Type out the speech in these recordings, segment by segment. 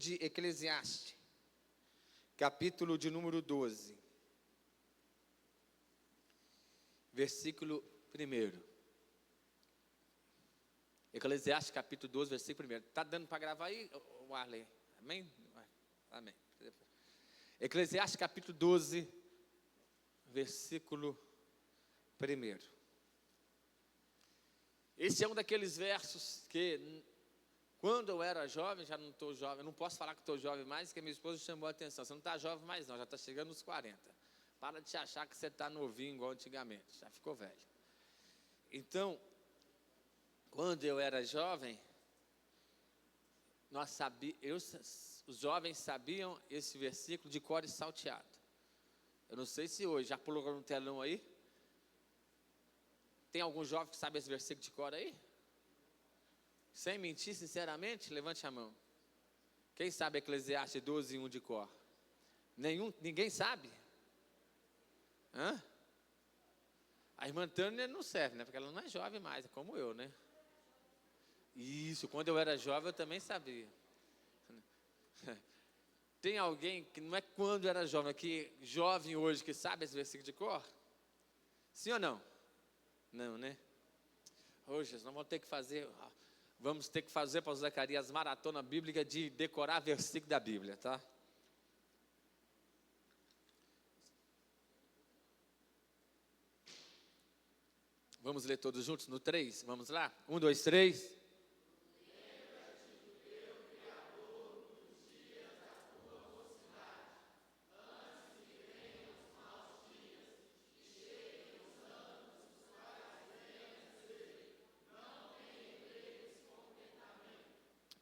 de Eclesiastes, capítulo de número 12, versículo 1. Eclesiastes, capítulo 12, versículo 1. Está dando para gravar aí, Arley? Amém? Amém. Eclesiastes, capítulo 12, versículo 1. Esse é um daqueles versos que, quando eu era jovem, já não estou jovem, eu não posso falar que estou jovem mais, porque minha esposa chamou a atenção. Você não está jovem mais não, já está chegando nos 40. Para de achar que você está novinho igual antigamente, já ficou velho. Então, quando eu era jovem, os jovens sabiam esse versículo de cor e salteado. Eu não sei se hoje, já pulou no telão aí? Tem algum jovem que sabe esse versículo de cor aí? Sem mentir, sinceramente, levante a mão. Quem sabe Eclesiastes 12, 1 de cor? Ninguém sabe? Hã? A irmã Tânia não serve, né? Porque ela não é jovem mais, é como eu, né? Isso, quando eu era jovem eu também sabia. Tem alguém que não é quando era jovem, que jovem hoje que sabe esse versículo de cor? Sim ou não? Não, né? Hoje nós vamos ter que fazer para o Zacarias maratona bíblica de decorar versículo da Bíblia, tá? Vamos ler todos juntos no 3? Vamos lá? 1, 2, 3.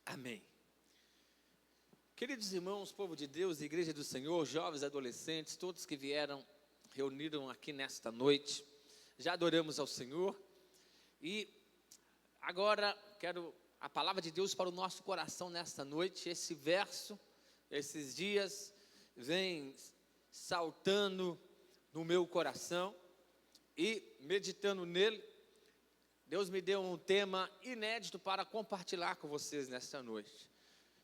Amém. Queridos irmãos, povo de Deus, igreja do Senhor, jovens, adolescentes, todos que reuniram aqui nesta noite, já adoramos ao Senhor e agora quero a palavra de Deus para o nosso coração nesta noite. Esse verso, esses dias, vem saltando no meu coração e meditando nele, Deus me deu um tema inédito para compartilhar com vocês nesta noite.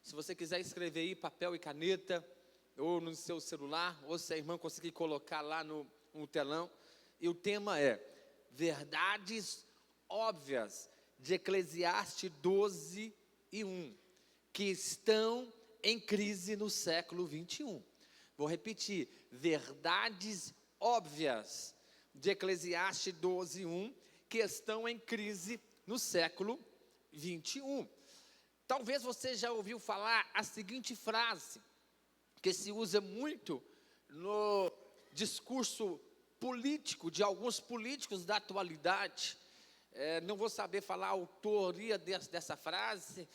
Se você quiser escrever aí, papel e caneta, ou no seu celular, ou se a irmã conseguir colocar lá no telão. E o tema é Verdades Óbvias de Eclesiastes 12 e 1, que estão em crise no século 21. Vou repetir, Verdades Óbvias de Eclesiastes 12 e 1, que estão em crise no século 21. Talvez você já ouviu falar a seguinte frase, que se usa muito no discurso político de alguns políticos da atualidade. Não vou saber falar a autoria dessa frase,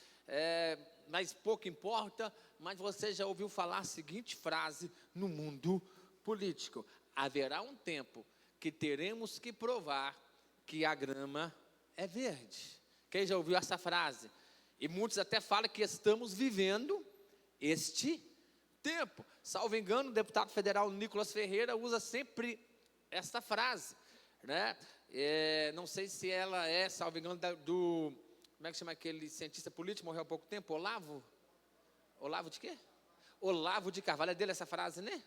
mas pouco importa, mas você já ouviu falar a seguinte frase no mundo político: haverá um tempo que teremos que provar que a grama é verde. Quem já ouviu essa frase? E muitos até falam que estamos vivendo este tempo. Salvo engano, o deputado federal Nicolas Ferreira usa sempre essa frase, né? Não sei se ela é, salvo engano, como é que chama aquele cientista político, morreu há pouco tempo, Olavo de quê? Olavo de Carvalho, é dele essa frase, né?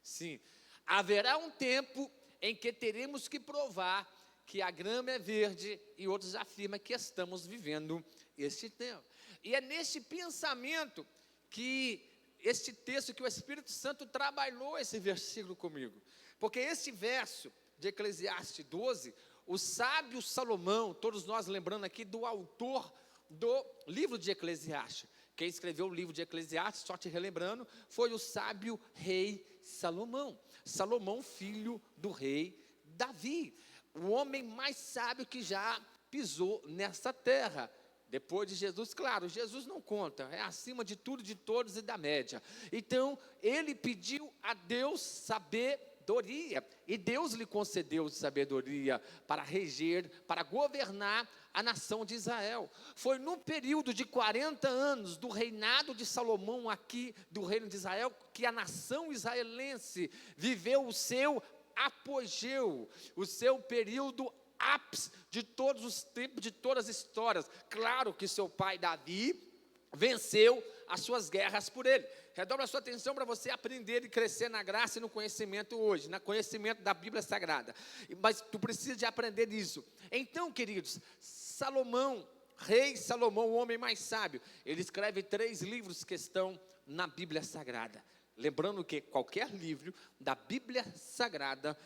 Sim. Haverá um tempo em que teremos que provar que a grama é verde, e outros afirmam que estamos vivendo este tempo. E é neste pensamento que este texto, que o Espírito Santo trabalhou esse versículo comigo. Porque este verso de Eclesiastes 12, o sábio Salomão, todos nós lembrando aqui do autor do livro de Eclesiastes. Quem escreveu o livro de Eclesiastes, só te relembrando, foi o sábio rei Salomão. Salomão, filho do rei Davi, o homem mais sábio que já pisou nessa terra. Depois de Jesus, claro, Jesus não conta, é acima de tudo, de todos e da média. Então, ele pediu a Deus sabedoria, e Deus lhe concedeu sabedoria para reger, para governar a nação de Israel. Foi no período de 40 anos do reinado de Salomão aqui, do reino de Israel, que a nação israelense viveu o seu apogeu, o seu período ápice de todos os tempos, de todas as histórias. Claro que seu pai Davi venceu as suas guerras por Ele. Redobra a sua atenção para você aprender e crescer na graça e no conhecimento hoje, no conhecimento da Bíblia Sagrada. Mas tu precisa de aprender isso. Então, queridos, Salomão, rei Salomão, o homem mais sábio, ele escreve 3 livros que estão na Bíblia Sagrada. Lembrando que qualquer livro da Bíblia Sagrada,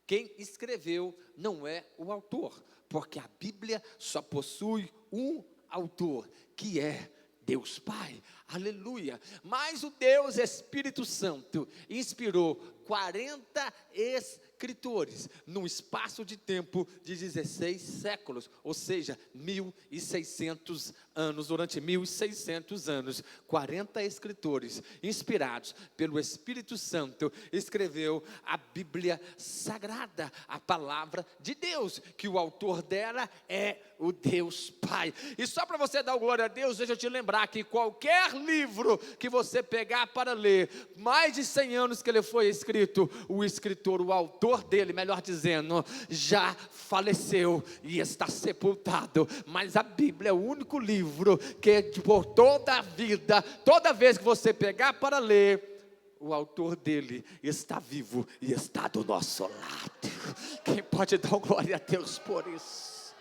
quem escreveu não é o autor, porque a Bíblia só possui um autor, que é Deus Pai, aleluia. Mas o Deus Espírito Santo inspirou 40 escritores num espaço de tempo de 16 séculos, ou seja, 1.600 anos. Durante 1.600 anos, 40 escritores inspirados pelo Espírito Santo escreveu a Bíblia Sagrada, a palavra de Deus, que o autor dela é o Deus Pai. E só para você dar glória a Deus, deixa eu te lembrar que qualquer livro que você pegar para ler, mais de 100 anos que ele foi escrito, o escritor, o autor dele, melhor dizendo, já faleceu e está sepultado. Mas a Bíblia é o único livro que por toda a vida, toda vez que você pegar para ler, o autor dele está vivo e está do nosso lado. Quem pode dar glória a Deus por isso?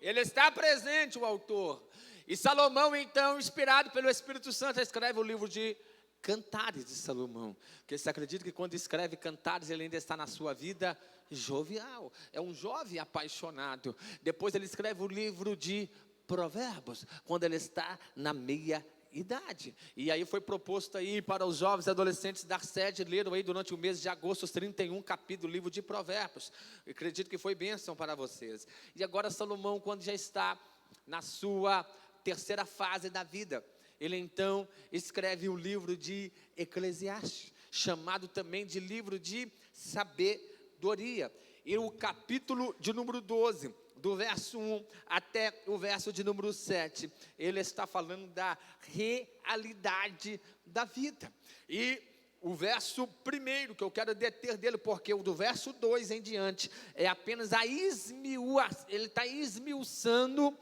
Ele está presente, o autor. E Salomão, então, inspirado pelo Espírito Santo, escreve o livro de Cantares de Salomão. Porque você acredita que quando escreve Cantares, ele ainda está na sua vida jovial. É um jovem apaixonado. Depois ele escreve o livro de Provérbios, quando ele está na meia idade. E aí foi proposto aí para os jovens e adolescentes da sede, leram aí durante o mês de agosto os 31 capítulos do livro de Provérbios. Eu acredito que foi bênção para vocês. E agora Salomão, quando já está na sua terceira fase da vida, ele então escreve o livro de Eclesiastes, chamado também de livro de sabedoria. E o capítulo de número 12, do verso 1 até o verso de número 7, ele está falando da realidade da vida. E o verso primeiro, que eu quero deter dele, porque o do verso 2 em diante, é apenas ele está esmiuçando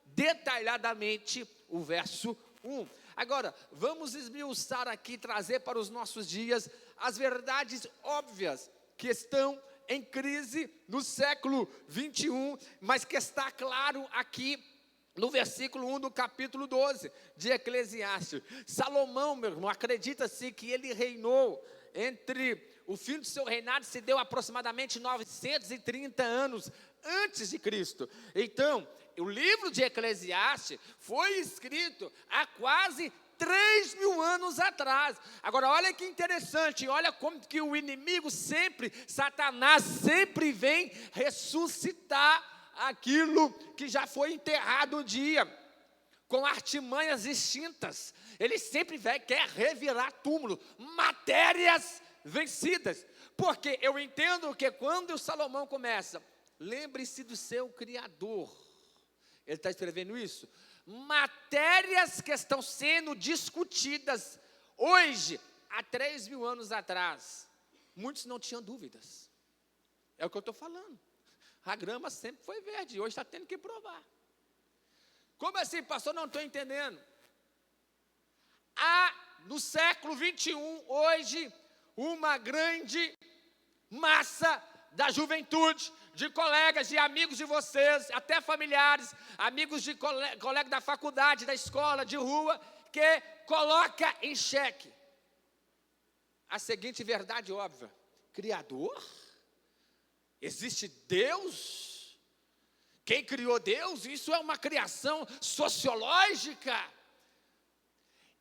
detalhadamente o verso 1. Agora, vamos esmiuçar aqui, trazer para os nossos dias as verdades óbvias que estão em crise no século 21, mas que está claro aqui no versículo 1 do capítulo 12 de Eclesiastes. Salomão, meu irmão, acredita-se que ele reinou o fim do seu reinado se deu aproximadamente 930 anos antes de Cristo. Então, o livro de Eclesiastes foi escrito há quase 3.000 anos atrás. Agora olha que interessante, olha como que o inimigo sempre, Satanás sempre vem ressuscitar aquilo que já foi enterrado um dia, com artimanhas extintas. Ele sempre quer revirar túmulo, matérias vencidas. Porque eu entendo que quando o Salomão começa, lembre-se do seu Criador, ele está escrevendo isso. Matérias que estão sendo discutidas hoje, há 3.000 anos atrás, muitos não tinham dúvidas. É o que eu estou falando. A grama sempre foi verde, hoje está tendo que provar. Como assim, pastor? Não estou entendendo. Há, no século 21, hoje, uma grande massa da juventude, de colegas, de amigos de vocês, até familiares, amigos de colega da faculdade, da escola, de rua, que coloca em xeque a seguinte verdade óbvia: Criador? Existe Deus? Quem criou Deus? Isso é uma criação sociológica.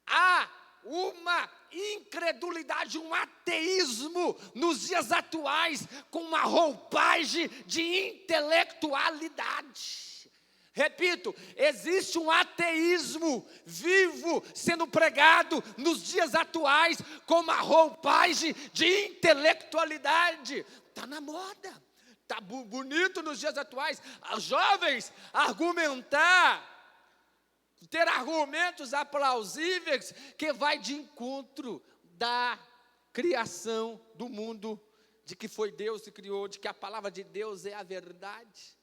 Há uma incredulidade, um ateísmo nos dias atuais, com uma roupagem de intelectualidade. Repito, existe um ateísmo vivo sendo pregado nos dias atuais, com uma roupagem de intelectualidade. Está na moda, está bonito nos dias atuais, os jovens argumentar, ter argumentos aplausíveis, que vai de encontro da criação do mundo, de que foi Deus que criou, de que a palavra de Deus é a verdade.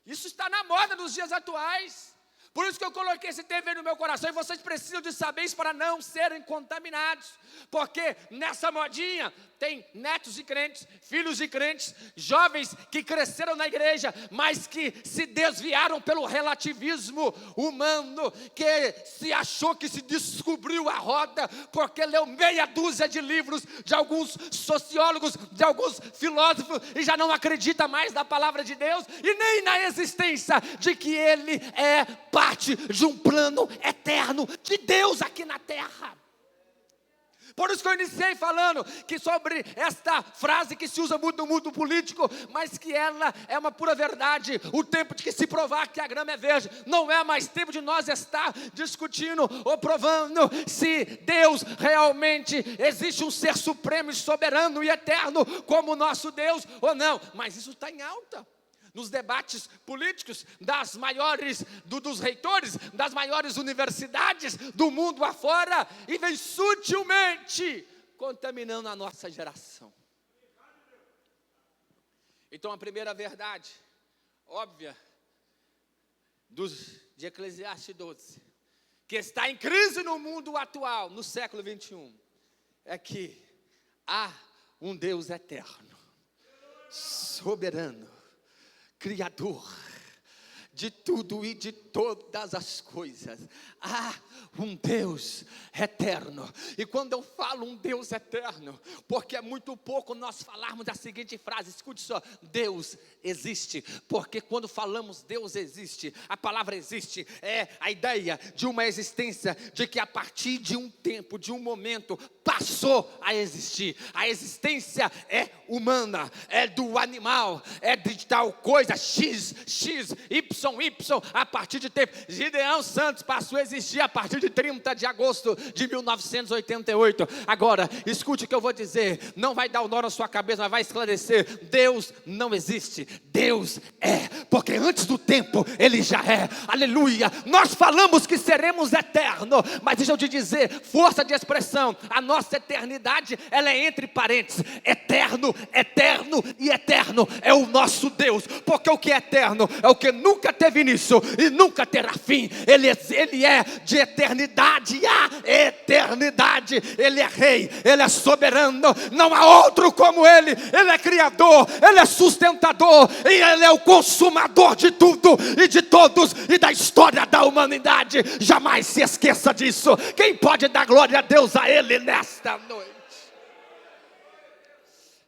Isso está na moda nos dias atuais, Por isso que eu coloquei esse tema aí no meu coração, e vocês precisam de saber isso para não serem contaminados, porque nessa modinha tem netos de crentes, filhos de crentes, jovens que cresceram na igreja, mas que se desviaram pelo relativismo humano, que se achou que se descobriu a roda, porque leu meia dúzia de livros de alguns sociólogos, de alguns filósofos, e já não acredita mais na palavra de Deus, e nem na existência de que Ele é parte de um plano eterno de Deus aqui na terra. Por isso que eu iniciei falando que sobre esta frase que se usa muito no mundo político, mas que ela é uma pura verdade. O tempo de que se provar que a grama é verde, não é mais tempo de nós estar discutindo ou provando se Deus realmente existe, um ser supremo e soberano e eterno como o nosso Deus ou não. Mas isso está em alta nos debates políticos das maiores, dos reitores, das maiores universidades do mundo afora, e vem sutilmente contaminando a nossa geração. Então a primeira verdade, óbvia, de Eclesiastes 12, que está em crise no mundo atual, no século 21, é que há um Deus eterno, soberano, Criador de tudo e de todas as coisas. Há um Deus eterno. E quando eu falo um Deus eterno, porque é muito pouco nós falarmos a seguinte frase, escute só: Deus existe. Porque quando falamos Deus existe, a palavra existe é a ideia de uma existência, de que a partir de um tempo, de um momento, passou a existir. A existência é humana, é do animal, é de tal coisa, X, Y, a partir de tempo. Gideão Santos passou a existir a partir de 30 de agosto de 1988. Agora, escute o que eu vou dizer, não vai dar o nó na sua cabeça, mas vai esclarecer. Deus não existe, Deus é, porque antes do tempo Ele já é, aleluia. Nós falamos que seremos eternos, mas deixa eu te dizer, força de expressão, a nossa eternidade, ela é entre parênteses, eterno, eterno e eterno é o nosso Deus, porque o que é eterno é o que nunca teve início e nunca terá fim. Ele é de eternidade a eternidade. Ele é rei, Ele é soberano, não há outro como Ele. Ele é criador, Ele é sustentador e Ele é o consumador de tudo e de todos e da história da humanidade. Jamais se esqueça disso. Quem pode dar glória a Deus a Ele nesta noite?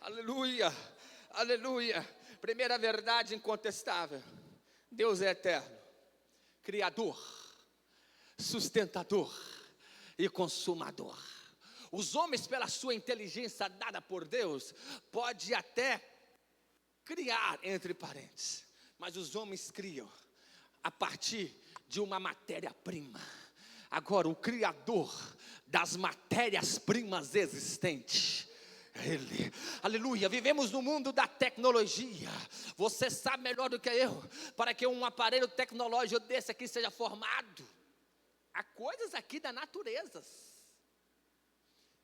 Aleluia, aleluia. Primeira verdade incontestável: Deus é eterno, criador, sustentador e consumador. Os homens, pela sua inteligência dada por Deus, pode até criar entre parênteses, mas os homens criam a partir de uma matéria-prima. Agora, o criador das matérias-primas existentes, Ele, aleluia. Vivemos no mundo da tecnologia. Você sabe melhor do que eu, para que um aparelho tecnológico desse aqui seja formado, há coisas aqui da natureza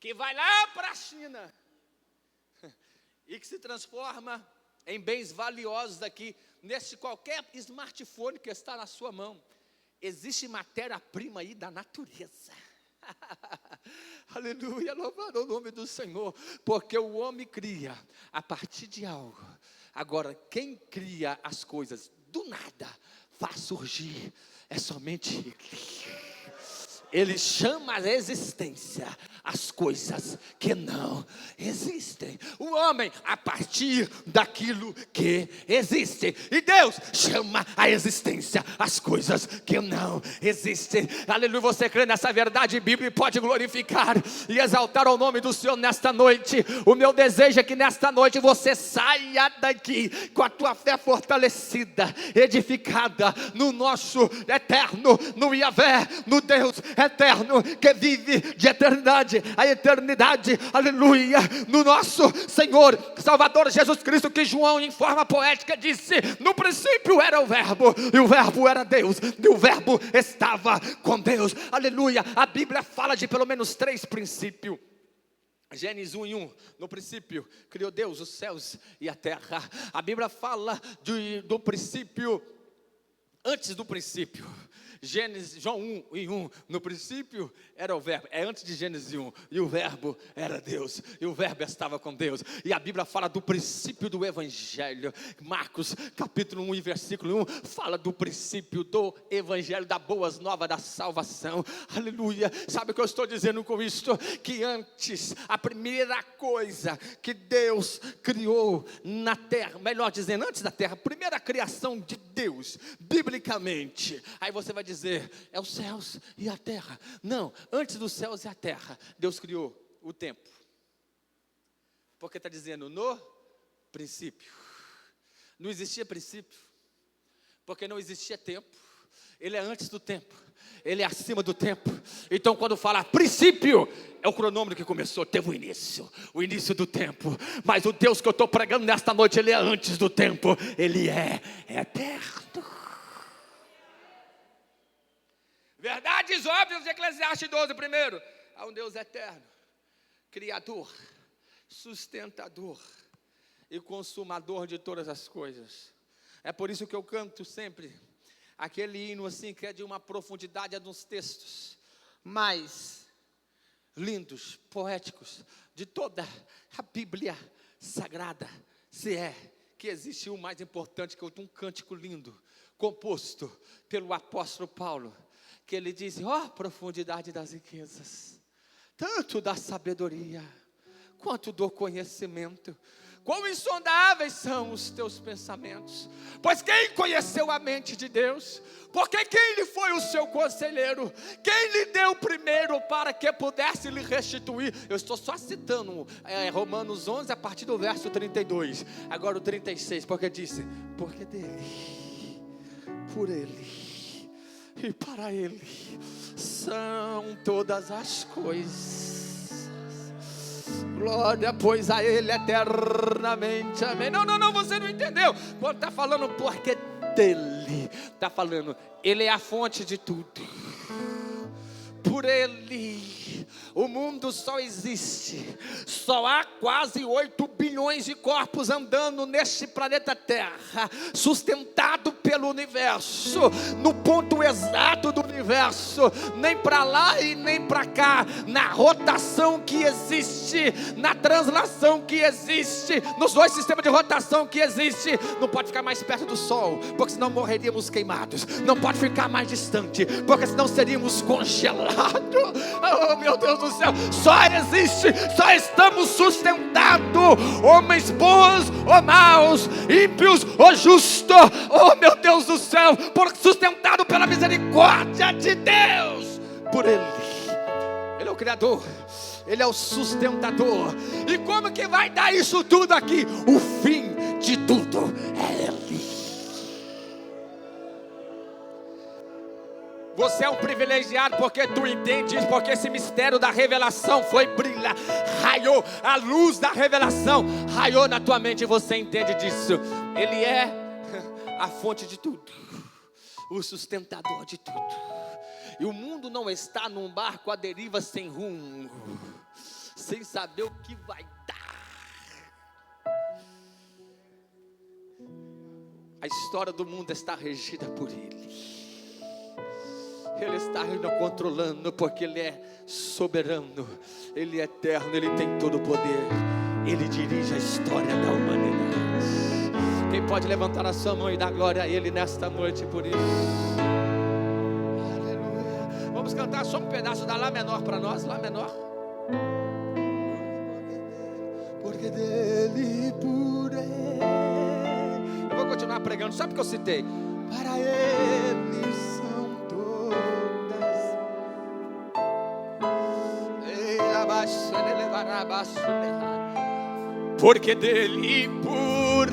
que vai lá para a China e que se transforma em bens valiosos aqui. Nesse qualquer smartphone que está na sua mão, existe matéria-prima aí da natureza. Aleluia, louvado o nome do Senhor, porque o homem cria a partir de algo. Agora, quem cria as coisas do nada, faz surgir, é somente Ele. Ele chama a existência as coisas que não existem. O homem a partir daquilo que existe. E Deus chama a existência as coisas que não existem. Aleluia, você crê nessa verdade bíblica e pode glorificar e exaltar o nome do Senhor nesta noite. O meu desejo é que nesta noite você saia daqui com a tua fé fortalecida, edificada no nosso eterno, no Yahvé, no Deus eterno que vive de eternidade a eternidade, aleluia, no nosso Senhor Salvador Jesus Cristo, que João em forma poética disse: no princípio era o verbo, e o verbo era Deus, e o verbo estava com Deus, aleluia. A Bíblia fala de pelo menos 3 princípios. Gênesis 1:1, no princípio criou Deus os céus e a terra. A Bíblia fala do princípio antes do princípio. João 1:1, no princípio era o verbo, é antes de Gênesis 1, e o verbo era Deus, e o verbo estava com Deus, e a Bíblia fala do princípio do Evangelho. Marcos capítulo 1 e versículo 1, fala do princípio do Evangelho, da boas novas da salvação, aleluia. Sabe o que eu estou dizendo com isto? Que antes, a primeira coisa que Deus criou na terra, melhor dizendo, antes da terra, a primeira criação de Deus, biblicamente, aí você vai dizer, é os céus e a terra. Não, antes dos céus e a terra, Deus criou o tempo. Porque está dizendo no princípio. Não existia princípio, porque não existia tempo. Ele é antes do tempo, ele é acima do tempo. Então quando fala princípio, é o cronômetro que começou, teve o início do tempo. Mas o Deus que eu estou pregando nesta noite, ele é antes do tempo, ele é eterno. Verdades óbvias de Eclesiastes 12, primeiro, há um Deus eterno, criador, sustentador e consumador de todas as coisas. É por isso que eu canto sempre aquele hino assim, que é de uma profundidade, é dos textos mais lindos, poéticos, de toda a Bíblia Sagrada. Se é que existe um mais importante que outro, um cântico lindo, composto pelo apóstolo Paulo, que ele diz, profundidade das riquezas, tanto da sabedoria, quanto do conhecimento, quão insondáveis são os teus pensamentos, pois quem conheceu a mente de Deus? Porque quem lhe foi o seu conselheiro? Quem lhe deu primeiro para que pudesse lhe restituir? Eu estou só citando Romanos 11 a partir do verso 32, agora o 36, porque disse, porque dele, por ele e para ele são todas as coisas. Glória, pois, a ele eternamente, amém. Não, você não entendeu. Quando está falando porque dele, está falando, ele é a fonte de tudo. Por ele, o mundo só existe. Só há quase 8 bilhões de corpos andando neste planeta Terra, sustentado pelo universo, no ponto exato do universo, nem para lá e nem para cá, na rotação que existe, na translação que existe, nos 2 sistemas de rotação que existe. Não pode ficar mais perto do Sol, porque senão morreríamos queimados. Não pode ficar mais distante, porque senão seríamos congelados. Oh meu Deus do céu, só estamos sustentados, homens bons ou maus, ímpios ou justos, oh meu Deus do céu, sustentado pela misericórdia de Deus, por ele é o Criador, ele é o sustentador. E como que vai dar isso tudo aqui? O fim de tudo é ele. Você é um privilegiado porque tu entendes, porque esse mistério da revelação foi brilhar, raiou, a luz da revelação raiou na tua mente e você entende disso. Ele é a fonte de tudo, o sustentador de tudo. E o mundo não está num barco à deriva sem rumo, sem saber o que vai dar. A história do mundo está regida por ele. Ele está controlando, porque ele é soberano, ele é eterno, ele tem todo o poder, ele dirige a história da humanidade. Quem pode levantar a sua mão e dar glória a ele nesta noite por isso? Aleluia. Vamos cantar só um pedaço da Lá menor para nós, Lá menor. Porque dele, por ele. Eu vou continuar pregando, sabe o que eu citei? Para ele são porque dele e por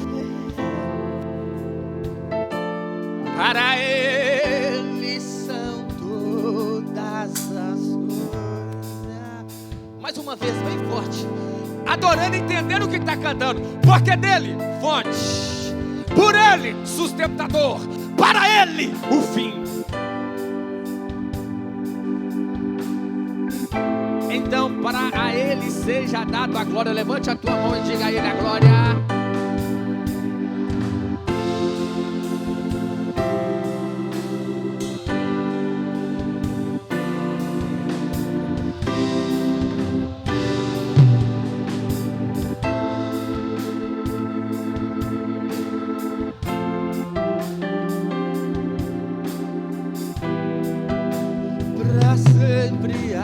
para ele são todas as coisas. Mais uma vez, bem forte, adorando, entendendo o que está cantando. Porque dele, fonte, por ele, sustentador, para ele, o fim. Então, para a ele seja dado a glória. Levante a tua mão e diga a ele a glória. para sempre.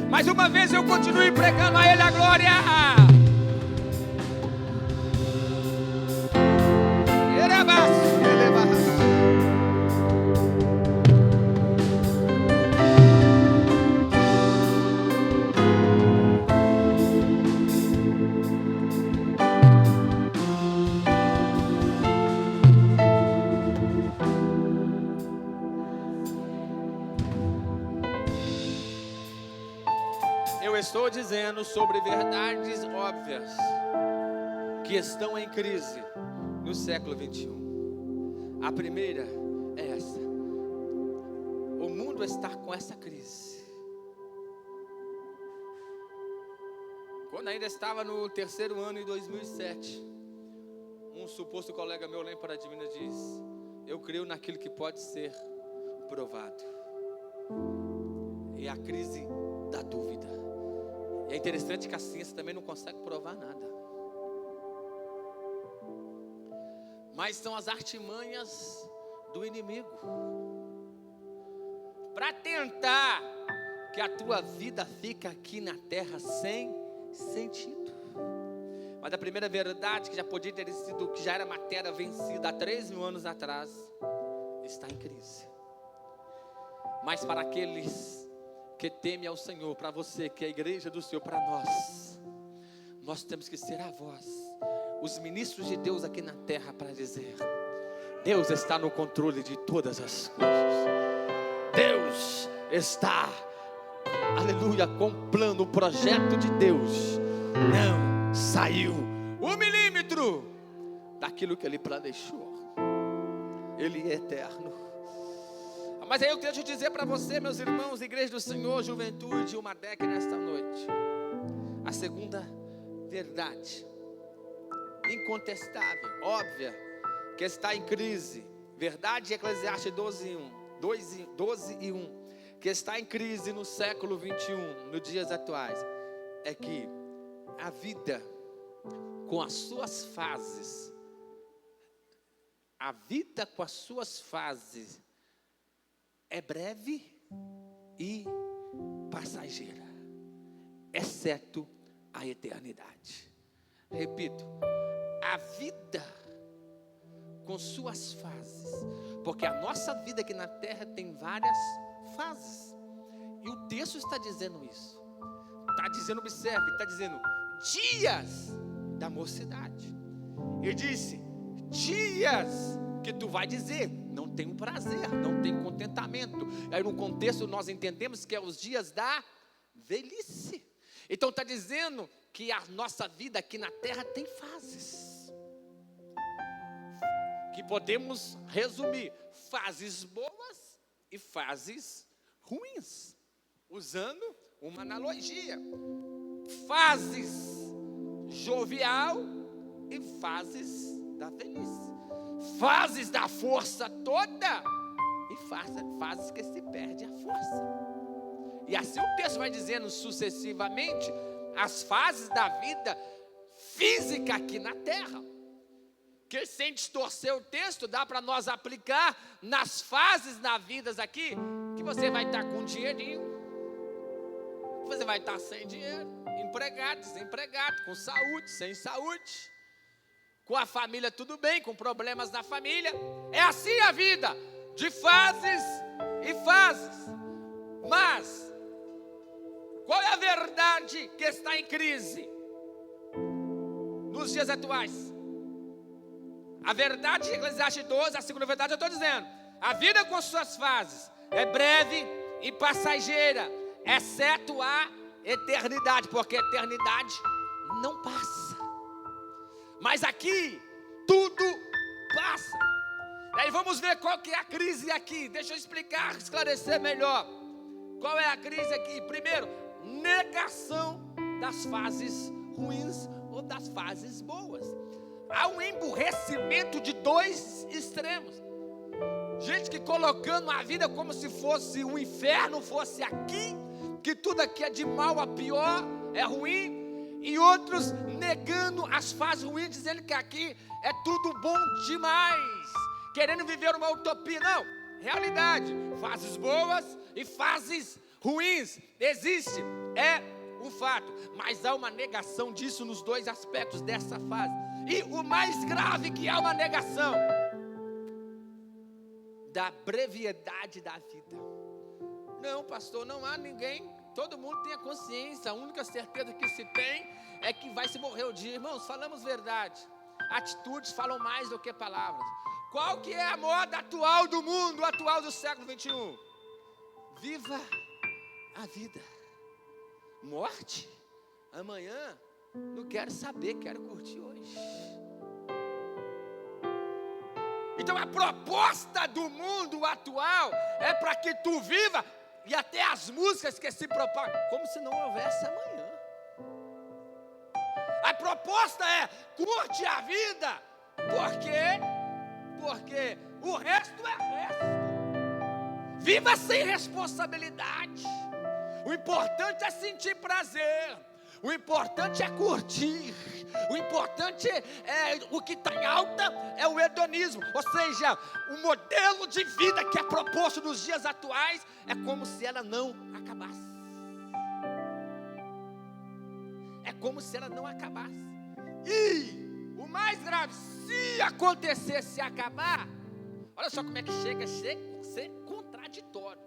Mais uma vez eu continue pregando a Ele a glória. Eu estou dizendo sobre verdades óbvias que estão em crise no século 21. A primeira é essa: o mundo está com essa crise. Quando ainda estava no terceiro ano, em 2007, um suposto colega meu lá em Paradimina diz: eu creio naquilo que pode ser provado. E a crise da dúvida. E é interessante que a ciência também não consegue provar nada. Mas são as artimanhas do inimigo para tentar que a tua vida fique aqui na terra sem sentido. Mas a primeira verdade, que já podia ter sido, que já era matéria vencida há 3.000 anos atrás, está em crise. Mas para aqueles que temem ao Senhor, para você que é a igreja do Senhor, para nós temos que ser a voz, os ministros de Deus aqui na terra, para dizer: Deus está no controle de todas as coisas. Deus está, aleluia, com o plano, o projeto de Deus não saiu 1 milímetro daquilo que Ele planejou. Ele é eterno. Mas aí eu quero te dizer para você, meus irmãos, igreja do Senhor, juventude, uma década nesta noite. A segunda verdade, incontestável, óbvia, que está em crise. Verdade, Eclesiastes 12:1, que está em crise no século 21, nos dias atuais, é que a vida com as suas fases, é breve e passageira, exceto a eternidade. Repito, a vida com suas fases, porque a nossa vida aqui na terra tem várias fases, e o texto está dizendo isso. Está dizendo, observe, está dizendo dias da mocidade. Ele disse dias que tu vai dizer: não tenho prazer, não tenho contentamento. Aí no contexto nós entendemos que é os dias da velhice. Então está dizendo que a nossa vida aqui na terra tem fases, que podemos resumir: fases boas e fases ruins, usando uma analogia: fases jovial e fases da velhice, fases da força toda e fases que se perde a força. E assim o texto vai dizendo sucessivamente as fases da vida física aqui na terra, que sem distorcer o texto dá para nós aplicar nas fases na vida aqui, que você vai estar com dinheirinho, você vai estar sem dinheiro, empregado, desempregado, com saúde, sem saúde, com a família tudo bem, com problemas na família. É assim a vida, de fases e fases. Mas qual é a verdade que está em crise nos dias atuais? A verdade de Eclesiastes 12, a segunda verdade eu estou dizendo: a vida com suas fases é breve e passageira, exceto a eternidade, porque a eternidade não passa. Mas aqui tudo passa. Aí vamos ver qual que é a crise aqui. Deixa eu explicar, esclarecer melhor. Qual é a crise aqui? Primeiro, negação das fases ruins ou das fases boas. Há um emburrecimento de dois extremos. Gente que colocando a vida como se fosse o inferno, fosse aqui, que tudo aqui é de mal a pior, é ruim. E outros negando as fases ruins, dizendo que aqui é tudo bom demais, querendo viver uma utopia. Não, realidade. Fases boas e fases ruins. Existe, é um fato. Mas há uma negação disso nos dois aspectos dessa fase. E o mais grave que há uma negação da brevidade da vida. Não, pastor, não há ninguém. Todo mundo tem a consciência. A única certeza que se tem é que vai se morrer o dia. Irmãos, falamos verdade. Atitudes falam mais do que palavras. Qual que é a moda atual do mundo, atual do século 21? Viva a vida. Morte? Amanhã? Não quero saber, quero curtir hoje. Então a proposta do mundo atual é para que tu viva, e até as músicas que se propagam, como se não houvesse amanhã. A proposta é, curte a vida, porque o resto é resto. Viva sem responsabilidade. O importante é sentir prazer. O importante é curtir. O importante o que está em alta é o hedonismo. Ou seja, o modelo de vida que é proposto nos dias atuais é como se ela não acabasse. É como se ela não acabasse. E o mais grave, se acontecesse acabar, olha só como é que chega a ser contraditório.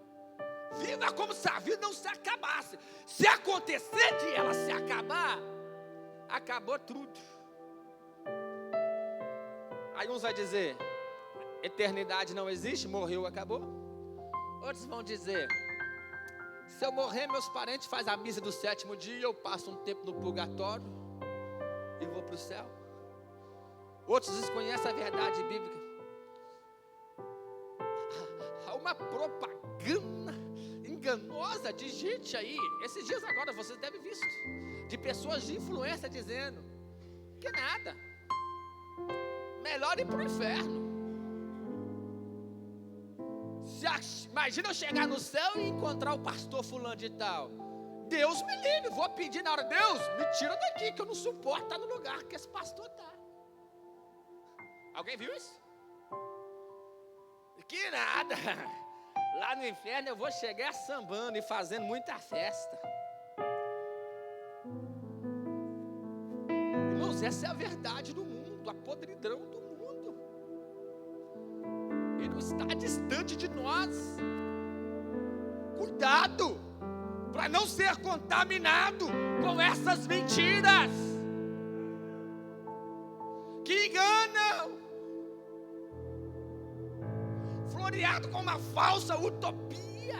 Viva como se a vida não se acabasse. Se acontecer de ela se acabar, acabou tudo. Aí uns vão dizer, eternidade não existe, morreu, acabou. Outros vão dizer, se eu morrer, meus parentes fazem a missa do 7º dia, eu passo um tempo no purgatório e vou para o céu. Outros desconhecem a verdade bíblica. Há uma propaganda enganosa de gente aí, esses dias agora vocês devem visto, de pessoas de influência dizendo que nada, melhor ir para o inferno. Imagina eu chegar no céu e encontrar o pastor fulano de tal. Deus me livre, vou pedir na hora, Deus, me tira daqui que eu não suporto estar no lugar que esse pastor está. Alguém viu isso? Que nada. Lá no inferno eu vou chegar sambando e fazendo muita festa. Irmãos, essa é a verdade do mundo, a podridão do mundo. Ele não está distante de nós. Cuidado, para não ser contaminado com essas mentiras que enganam. Floreado com uma falsa utopia.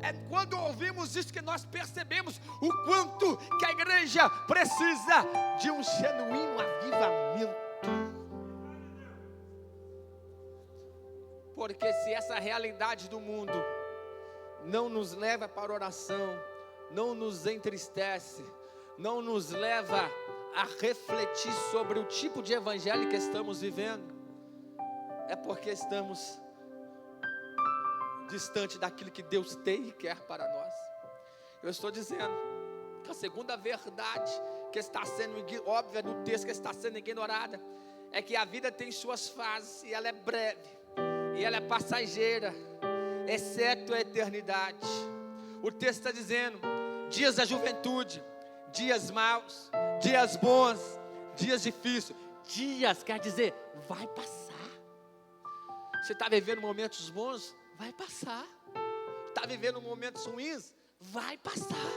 É quando ouvimos isso que nós percebemos o quanto que a igreja precisa de um genuíno avivamento. Porque se essa realidade do mundo não nos leva para a oração, não nos entristece, não nos leva a refletir sobre o tipo de evangelho que estamos vivendo, é porque estamos distante daquilo que Deus tem e quer para nós. Eu estou dizendo que a segunda verdade que está sendo óbvia no texto, que está sendo ignorada, é que a vida tem suas fases e ela é breve e ela é passageira, exceto a eternidade. O texto está dizendo dias da juventude, dias maus, dias bons, dias difíceis. Dias quer dizer vai passar. Você está vivendo momentos bons? Vai passar. Está vivendo momentos ruins? Vai passar.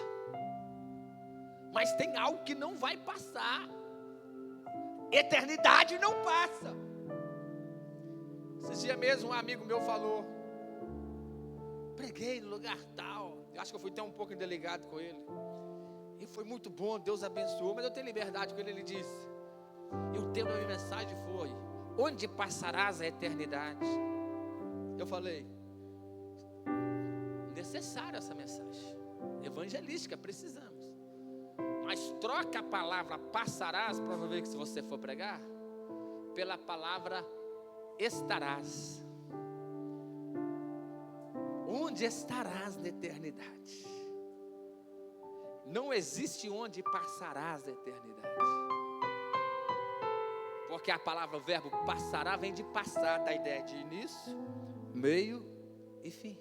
Mas tem algo que não vai passar. Eternidade não passa. Esses dias mesmo um amigo meu falou, preguei no lugar tal. Eu acho que eu fui até um pouco indelicado com ele. E foi muito bom, Deus abençoou. Mas eu tenho liberdade com ele. Ele disse, o tema da minha mensagem foi, onde passarás a eternidade? Eu falei, necessária essa mensagem evangelística, precisamos. Mas troca a palavra passarás, provavelmente, se você for pregar, pela palavra estarás. Onde estarás na eternidade? Não existe onde passarás a eternidade. Porque a palavra, o verbo passará, vem de passar, da ideia de início, meio e fim.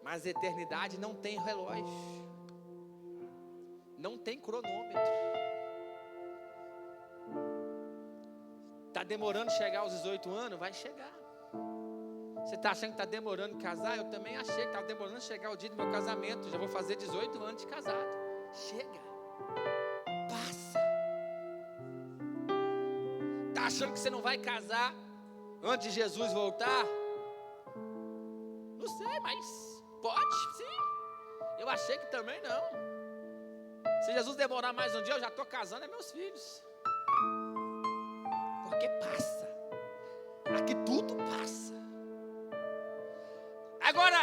Mas a eternidade não tem relógio, não tem cronômetro. Está demorando chegar aos 18 anos? Vai chegar. Você está achando que está demorando casar? Eu também achei que estava demorando chegar o dia do meu casamento. Já vou fazer 18 anos de casado. Chega. Passa. Está achando que você não vai casar antes de Jesus voltar? Não sei, mas pode sim. Eu achei que também não. Se Jesus demorar mais um dia, eu já estou casando, é meus filhos. Porque passa. Aqui tudo passa. Agora,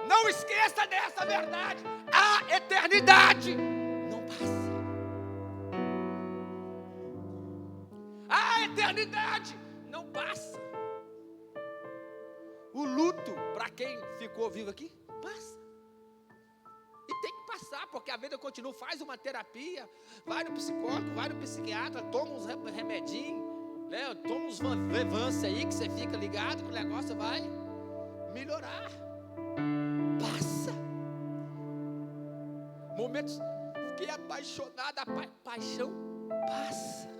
não esqueça dessa verdade. A eternidade não passa. A eternidade não passa. O luto, para quem ficou vivo aqui, passa. E tem que passar, porque a vida continua. Faz uma terapia, vai no psicólogo, vai no psiquiatra, toma uns remedinhos, né? Toma uns Vevance aí, que você fica ligado que o negócio vai melhorar. Passa. Momentos, fiquei apaixonada, paixão passa.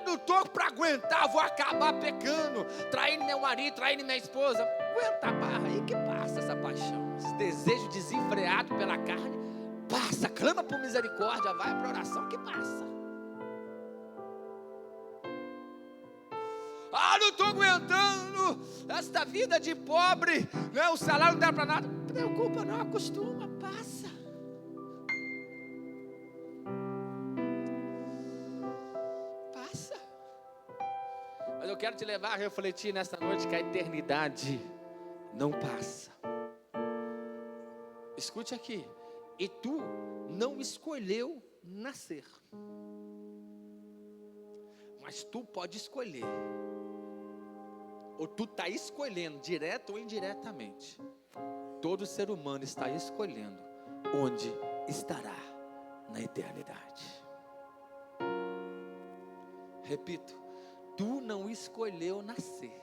Não estou para aguentar, vou acabar pecando, traindo meu marido, traindo minha esposa. Aguenta a barra aí que passa essa paixão. Esse desejo desenfreado pela carne, passa. Clama por misericórdia, vai para oração que passa. Não estou aguentando esta vida de pobre, né? O salário não dá para nada. Não preocupa não, acostuma, passa. Mas eu quero te levar a refletir nesta noite que a eternidade não passa. Escute aqui. E tu não escolheu nascer, mas tu pode escolher. Ou tu está escolhendo, direto ou indiretamente. Todo ser humano está escolhendo onde estará na eternidade. Repito. Tu não escolheu nascer,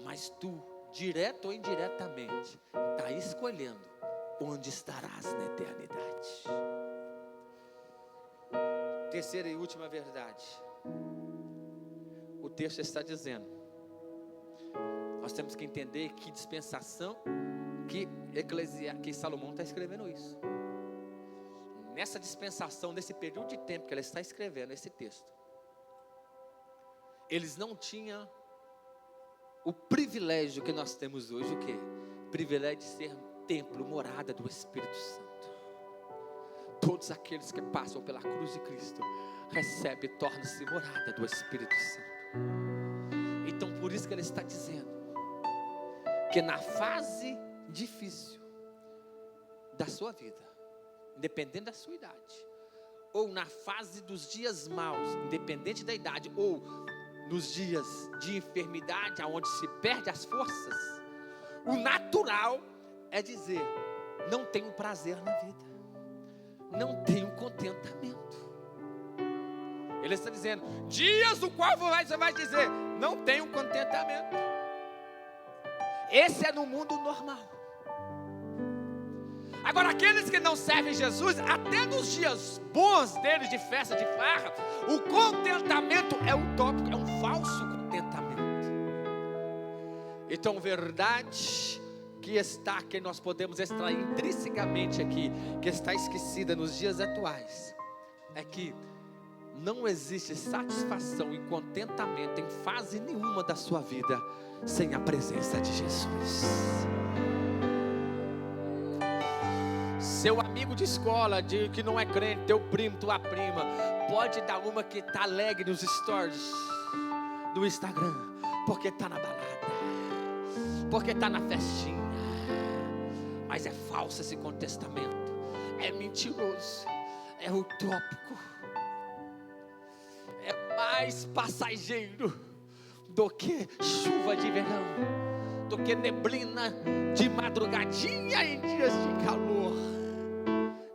mas tu, direto ou indiretamente, está escolhendo onde estarás na eternidade. Terceira e última verdade. O texto está dizendo, nós temos que entender que dispensação que Salomão está escrevendo isso. Nessa dispensação, nesse período de tempo que ele está escrevendo esse texto, eles não tinham o privilégio que nós temos hoje. O quê? Privilégio de ser templo, morada do Espírito Santo. Todos aqueles que passam pela cruz de Cristo recebem e tornam-se morada do Espírito Santo. Então por isso que ele está dizendo que na fase difícil da sua vida, independente da sua idade, ou na fase dos dias maus, independente da idade, ou nos dias de enfermidade, aonde se perde as forças, o natural é dizer, não tenho prazer na vida, não tenho contentamento. Ele está dizendo, dias do qual você vai dizer, não tenho contentamento. Esse é no mundo normal. Agora, aqueles que não servem Jesus, até nos dias bons deles, de festa, de farra, o contentamento é utópico, é um falso contentamento. Então, verdade que nós podemos extrair intrinsecamente aqui, que está esquecida nos dias atuais, é que não existe satisfação e contentamento em fase nenhuma da sua vida sem a presença de Jesus. Seu amigo de escola, que não é crente, teu primo, tua prima, pode dar uma que está alegre nos stories do Instagram, porque está na balada, porque está na festinha, mas é falso esse contestamento, é mentiroso, é utópico, é mais passageiro do que chuva de verão, do que neblina de madrugadinha em dias de calor.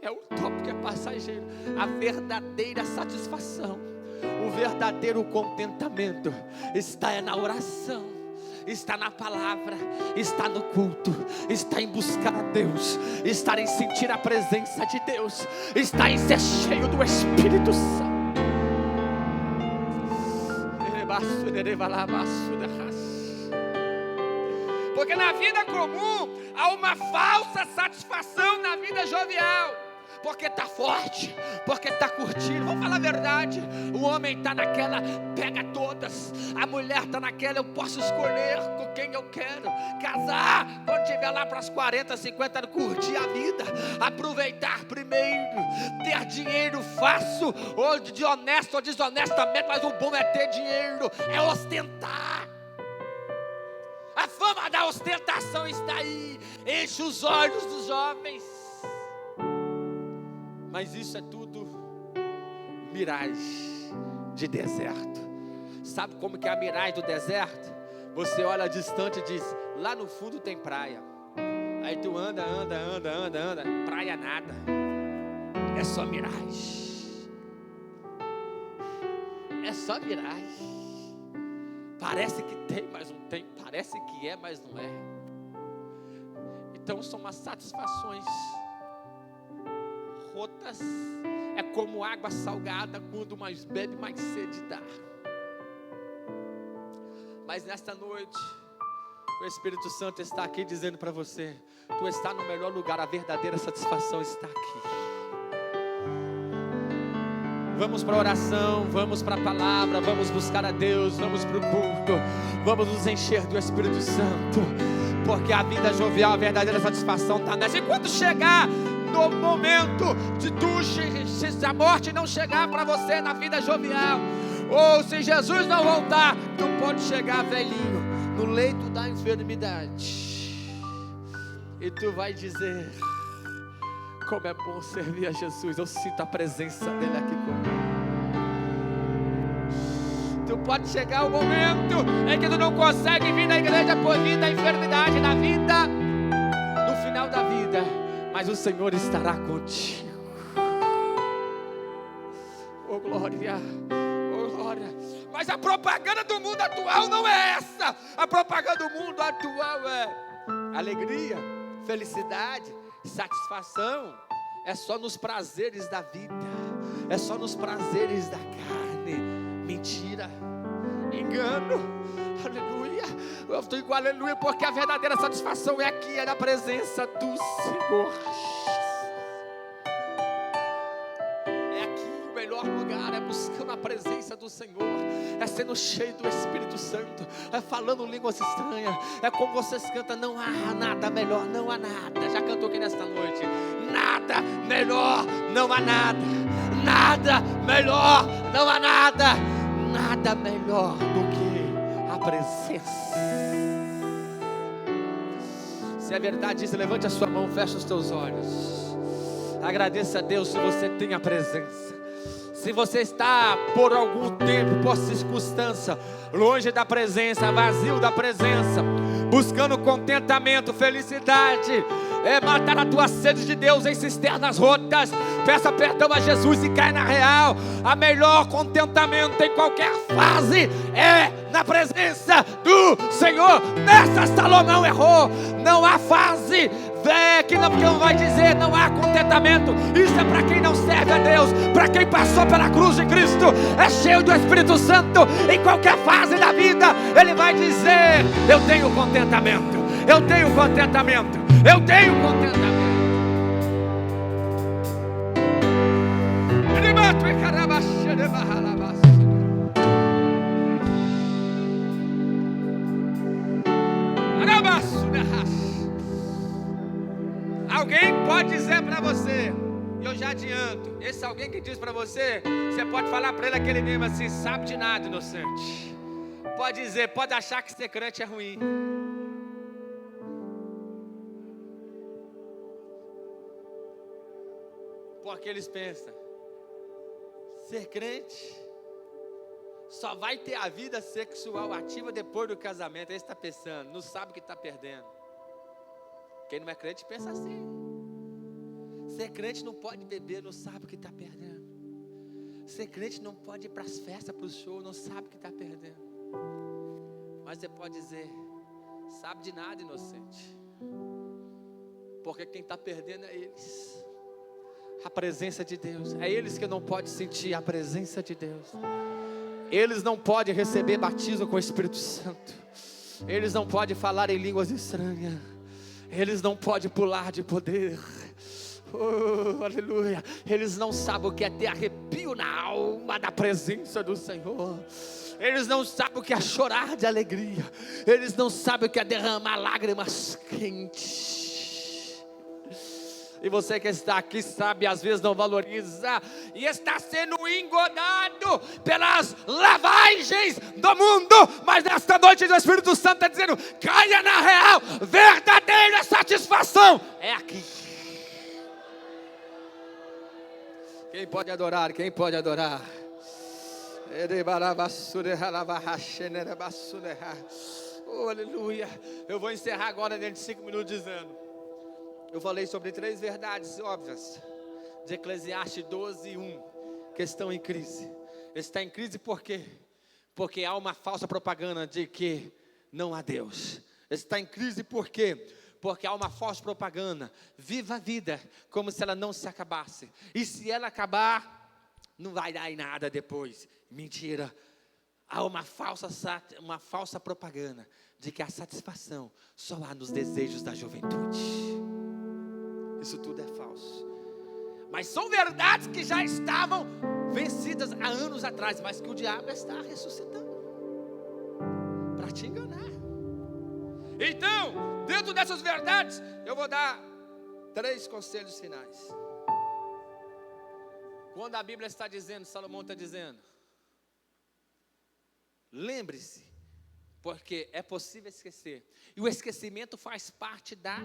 É utópico, é passageiro. A verdadeira satisfação, O verdadeiro contentamento está na oração, está na palavra, está no culto, está em buscar a Deus, está em sentir a presença de Deus, está em ser cheio do Espírito Santo. Porque na vida comum há uma falsa satisfação na vida jovial. Porque está forte, porque está curtindo. Vamos falar a verdade. O homem está naquela, pega todas. A mulher está naquela, eu posso escolher com quem eu quero casar. Quando estiver lá para as 40, 50 anos, curtir a vida, aproveitar primeiro, ter dinheiro fácil, ou de honesto ou desonestamente. Mas o bom é ter dinheiro, é ostentar. A fama da ostentação está aí, enche os olhos dos jovens. Mas isso é tudo miragem de deserto. Sabe como que é a miragem do deserto? Você olha distante e diz, lá no fundo tem praia. Aí tu anda, praia nada. É só miragem. É só miragem. Parece que tem, mas não tem. Parece que é, mas não é. Então são umas satisfações rotas. É como água salgada, quando mais bebe, mais sede dá. Mas nesta noite, o Espírito Santo está aqui dizendo para você, tu está no melhor lugar, a verdadeira satisfação está aqui. Vamos para a oração, vamos para a palavra, vamos buscar a Deus, vamos para o culto, vamos nos encher do Espírito Santo, porque a vida jovial, a verdadeira satisfação está nessa. E quando chegar no momento de se a morte não chegar para você na vida jovial, ou se Jesus não voltar, tu pode chegar velhinho no leito da enfermidade, e tu vai dizer, como é bom servir a Jesus, eu sinto a presença dele aqui comigo. Tu pode chegar o momento em que tu não consegue vir na igreja por vir da enfermidade, na vida, no final da vida, mas o Senhor estará contigo. Oh glória, oh glória. Mas a propaganda do mundo atual não é essa. A propaganda do mundo atual é alegria, felicidade, satisfação. É só nos prazeres da vida, é só nos prazeres da carne. Mentira, engano. Aleluia. Eu estou com aleluia, porque a verdadeira satisfação é aqui, é na presença do Senhor. É aqui o melhor lugar, é buscando a presença do Senhor, é sendo cheio do Espírito Santo, é falando línguas estranhas, é como vocês cantam, não há nada melhor, não há nada. Já cantou aqui nesta noite, nada melhor, não há nada, nada melhor, não há nada, nada melhor do que a presença. Se é verdade isso, levante a sua mão, feche os teus olhos, agradeça a Deus se você tem a presença. Se você está por algum tempo, por circunstância, longe da presença, vazio da presença, buscando contentamento, felicidade, matar a tua sede de Deus em cisternas rotas, peça perdão a Jesus e cai na real. A melhor contentamento em qualquer fase é na presença do Senhor. Nessa Salomão errou. Não há fase que não vai dizer não há contentamento. Isso é para quem não serve a Deus, para quem passou pela cruz de Cristo, é cheio do Espírito Santo. Em qualquer fase da vida ele vai dizer, eu tenho contentamento, eu tenho contentamento, eu tenho contentamento. Alguém pode dizer para você, eu já adianto, esse alguém que diz para você, você pode falar para ele aquele mesmo assim, sabe de nada, inocente. Pode dizer, pode achar que ser crente é ruim. Porque eles pensam, ser crente só vai ter a vida sexual ativa depois do casamento. Aí você está pensando, não sabe o que está perdendo. Quem não é crente pensa assim. Ser crente não pode beber, não sabe o que está perdendo. Ser crente não pode ir para as festas, para o show, não sabe o que está perdendo. Mas você pode dizer: sabe de nada, inocente. Porque quem está perdendo é eles. A presença de Deus. É eles que não podem sentir a presença de Deus. Eles não podem receber batismo com o Espírito Santo. Eles não podem falar em línguas estranhas. Eles não podem pular de poder. Oh, aleluia. Eles não sabem o que é ter arrepio na alma da presença do Senhor. Eles não sabem o que é chorar de alegria. Eles não sabem o que é derramar lágrimas quentes. E você que está aqui sabe, às vezes não valoriza e está sendo engodado pelas lavagens do mundo. Mas nesta noite o Espírito Santo está dizendo: caia na real, verdadeira satisfação é aqui. Quem pode adorar? Quem pode adorar? Oh, aleluia. Eu vou encerrar agora dentro de 5 minutos dizendo: eu falei sobre 3 verdades óbvias de Eclesiastes 12:1, que estão em crise. Está em crise por quê? Porque há uma falsa propaganda de que não há Deus. Está em crise por quê? Porque há uma falsa propaganda: viva a vida como se ela não se acabasse. E se ela acabar, não vai dar em nada depois. Mentira. Há uma falsa propaganda de que a satisfação só há nos desejos da juventude. Isso tudo é falso. Mas são verdades que já estavam vencidas há anos atrás, mas que o diabo está ressuscitando para te enganar. Então, dentro dessas verdades, eu vou dar 3 conselhos finais. Quando a Bíblia está dizendo, Salomão está dizendo: lembre-se, porque é possível esquecer. E o esquecimento faz parte da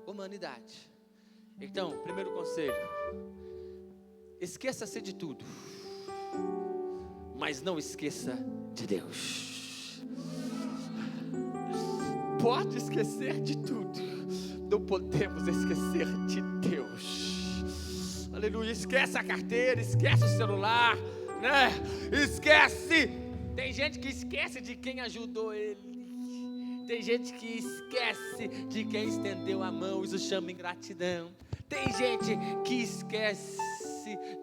humanidade. Então, primeiro conselho: esqueça-se de tudo, mas não esqueça de Deus. Pode esquecer de tudo, não podemos esquecer de Deus. Aleluia. Esquece a carteira, esquece o celular, né? Esquece. Tem gente que esquece de quem ajudou ele. Tem gente que esquece de quem estendeu a mão. Isso chama ingratidão. Tem gente que esquece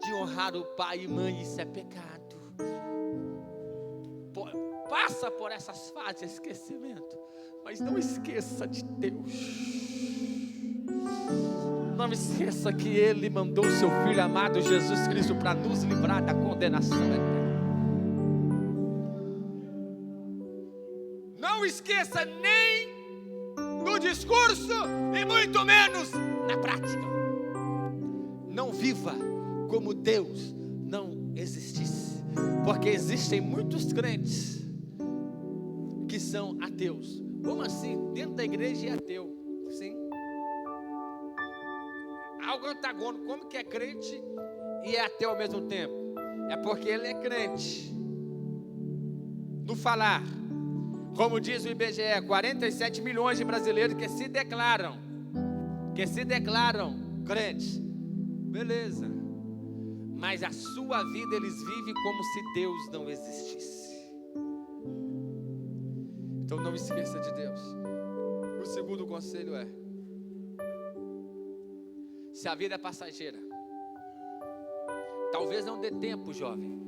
de honrar o pai e mãe. Isso é pecado. Passa por essas fases de esquecimento, mas não esqueça de Deus. Não esqueça que Ele mandou o seu Filho amado Jesus Cristo para nos livrar da condenação eterna. Não esqueça nem do discurso e muito menos na prática. Não viva como Deus não existisse, porque existem muitos crentes que são ateus. Como assim? Dentro da igreja é ateu. Sim. Algo antagônico. Como que é crente e é ateu ao mesmo tempo? É porque ele é crente no falar. Como diz o IBGE, 47 milhões de brasileiros que se declaram crentes. Beleza. Mas a sua vida eles vivem como se Deus não existisse. Então não esqueça de Deus. O segundo conselho é: se a vida é passageira, talvez não dê tempo, jovem,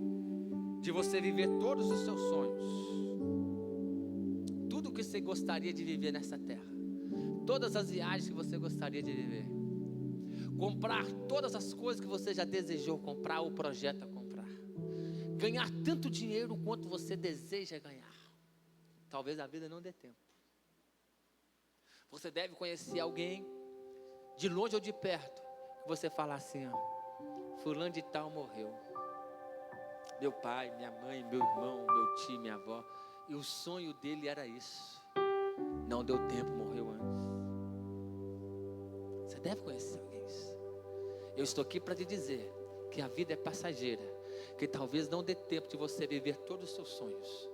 de você viver todos os seus sonhos. Tudo que você gostaria de viver nessa terra. Todas as viagens que você gostaria de viver. Comprar todas as coisas que você já desejou comprar ou projeta comprar. Ganhar tanto dinheiro quanto você deseja ganhar. Talvez a vida não dê tempo. Você deve conhecer alguém, de longe ou de perto, que você fala assim: ó, fulano de tal morreu. Meu pai, minha mãe, meu irmão, meu tio, minha avó. E o sonho dele era isso. Não deu tempo, morreu antes. Você deve conhecer alguém. Eu estou aqui para te dizer que a vida é passageira, que talvez não dê tempo de você viver todos os seus sonhos,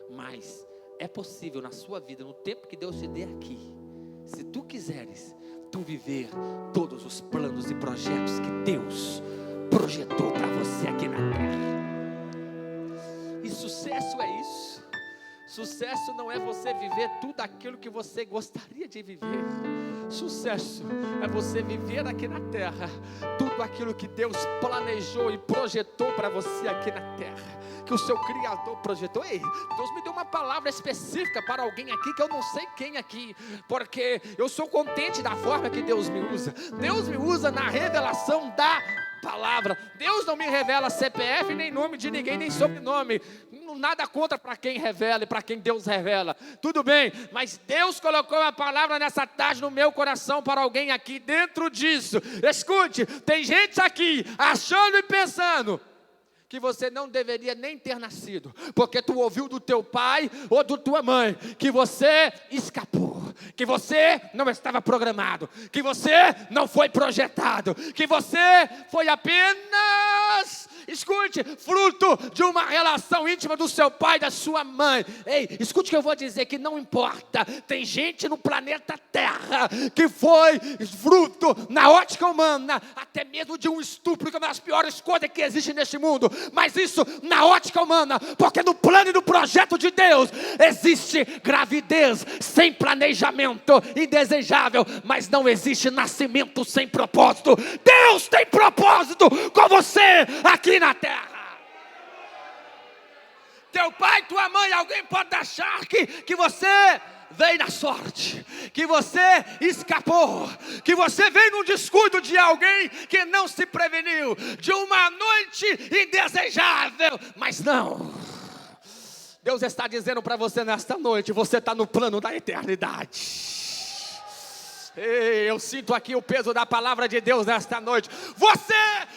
mas é possível na sua vida, no tempo que Deus te dê aqui, se tu quiseres, tu viver todos os planos e projetos que Deus projetou para você aqui na terra. sucesso é isso. Sucesso não é você viver tudo aquilo que você gostaria de viver. Sucesso é você viver aqui na terra tudo aquilo que Deus planejou e projetou para você aqui na terra, que o seu Criador projetou. Ei, Deus me deu uma palavra específica para alguém aqui, que eu não sei quem aqui, porque eu sou contente da forma que Deus me usa. Deus me usa na revelação da palavra. Deus não me revela CPF, nem nome de ninguém, nem sobrenome. Nada contra para quem revela e para quem Deus revela. Tudo bem, mas Deus colocou a palavra nessa tarde no meu coração para alguém aqui. Dentro disso, escute, tem gente aqui achando e pensando que você não deveria nem ter nascido, porque tu ouviu do teu pai ou da tua mãe que você escapou, que você não estava programado, que você não foi projetado, que você foi apenas, escute, fruto de uma relação íntima do seu pai e da sua mãe. Ei, escute o que eu vou dizer, que não importa, tem gente no planeta Terra que foi fruto, na ótica humana, até mesmo de um estupro, que é uma das piores coisas que existe neste mundo, mas isso na ótica humana, porque no plano e no projeto de Deus existe gravidez sem planejamento, indesejável, mas não existe nascimento sem propósito. Deus tem propósito com você aqui na terra. Teu pai, tua mãe, alguém pode achar que você veio na sorte, que você escapou, que você veio num descuido de alguém que não se preveniu, de uma noite indesejável, mas não. Deus está dizendo para você nesta noite, você está no plano da eternidade. Ei, eu sinto aqui o peso da palavra de Deus nesta noite. Você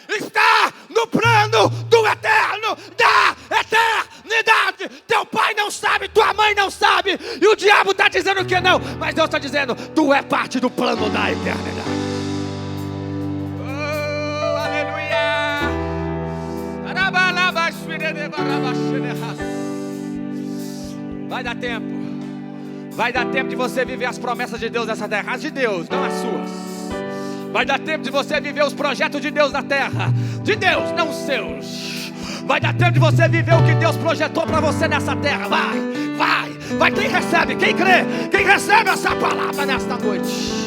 está no plano do eterno, da eternidade. Teu pai não sabe, tua mãe não sabe, e o diabo está dizendo que não, mas Deus está dizendo, tu é parte do plano da eternidade. Oh, aleluia. Vai dar tempo. Vai dar tempo de você viver as promessas de Deus nessa terra. As de Deus, não as suas. Vai dar tempo de você viver os projetos de Deus na terra. De Deus, não os seus. Vai dar tempo de você viver o que Deus projetou para você nessa terra. Vai. Quem recebe, quem crê, quem recebe essa palavra nesta noite.